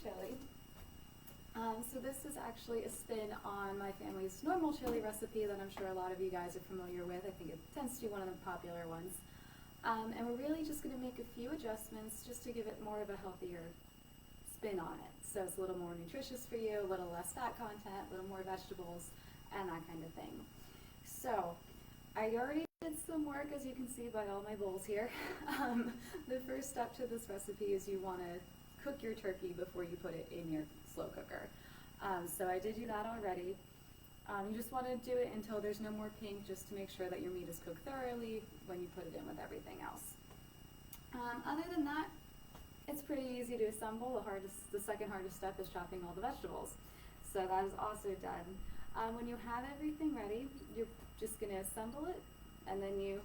chili. So this is actually a spin on my family's normal chili recipe that I'm sure a lot of you guys are familiar with. I think it tends to be one of the popular ones. And we're really just going to make a few adjustments just to give it more of a healthier spin on it. So it's a little more nutritious for you, a little less fat content, a little more vegetables, and that kind of thing. So I already did some work, as you can see by all my bowls here. The first step to this recipe is you want to cook your turkey before you put it in your slow cooker. So I did do that already. You just want to do it until there's no more pink, just to make sure that your meat is cooked thoroughly when you put it in with everything else. Other than that, it's pretty easy to assemble. The second hardest step is chopping all the vegetables. So that is also done. When you have everything ready, you're just going to assemble it, and then you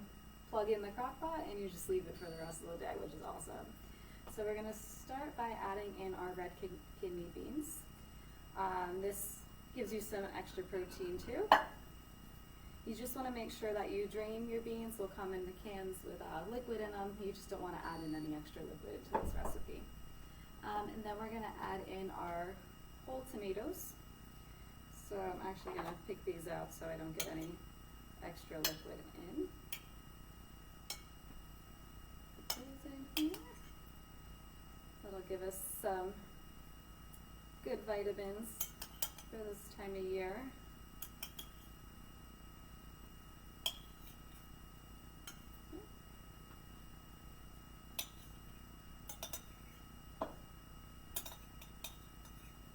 plug in the crock pot and you just leave it for the rest of the day, which is awesome. So we're going to start by adding in our red kidney beans. This gives you some extra protein too. You just want to make sure that you drain your beans. They'll come in the cans with liquid in them. You just don't want to add in any extra liquid to this recipe. And then we're going to add in our whole tomatoes. So I'm actually going to pick these out so I don't get any extra liquid in. Put those in here. That'll give us some good vitamins for this time of year.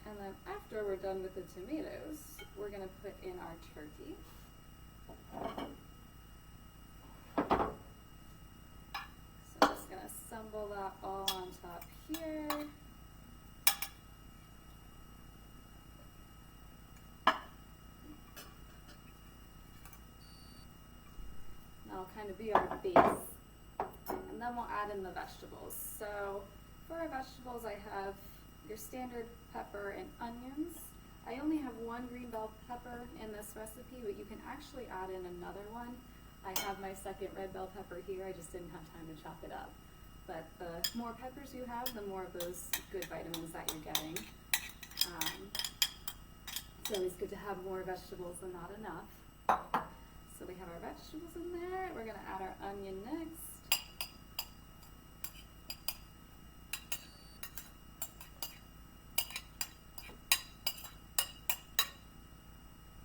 And then after we're done with the tomatoes, we're going to put in our turkey. So I'm just going to assemble that all on top here. That'll kind of be our base. And then we'll add in the vegetables. So for our vegetables, I have your standard pepper and onions. I only have one green bell pepper in this recipe, but you can actually add in another one. I have my second red bell pepper here. I just didn't have time to chop it up. But the more peppers you have, the more of those good vitamins that you're getting. It's always good to have more vegetables than not enough. So we have our vegetables in there. We're going to add our onion next.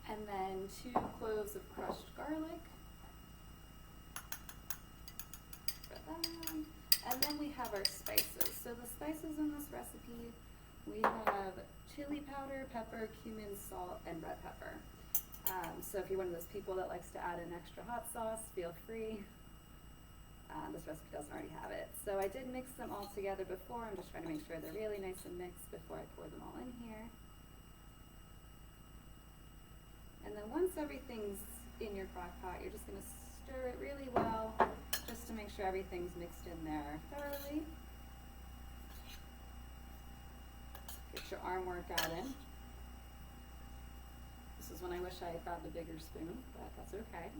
And then 2 cloves of crushed garlic. And then we have our spices. So the spices in this recipe, we have chili powder, pepper, cumin, salt, and red pepper. So if you're one of those people that likes to add an extra hot sauce, feel free. This recipe doesn't already have it. So I did mix them all together before. I'm just trying to make sure they're really nice and mixed before I pour them all in here. And then once everything's in your crock pot, you're just going to stir it really well, just to make sure everything's mixed in there thoroughly. Get your arm workout in. This is when I wish I had grabbed a bigger spoon, but that's okay.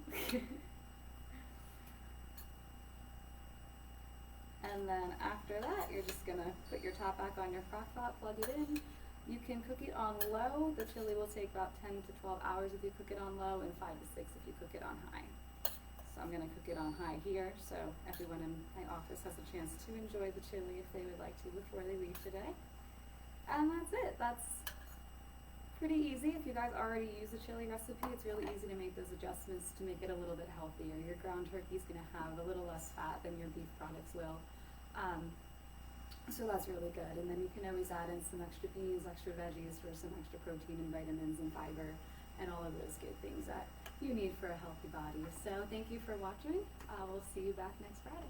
And then after that, you're just going to put your top back on your crock pot, plug it in. You can cook it on low. The chili will take about 10 to 12 hours if you cook it on low, and 5 to 6 if you cook it on high. So I'm going to cook it on high here, so everyone in my office has a chance to enjoy the chili if they would like to before they leave today. And that's it. That's pretty easy. If you guys already use a chili recipe, it's really easy to make those adjustments to make it a little bit healthier. Your ground turkey is going to have a little less fat than your beef products will. So that's really good. And then you can always add in some extra beans, extra veggies for some extra protein and vitamins and fiber and all of those good things that you need for a healthy body. So thank you for watching. We'll see you back next Friday.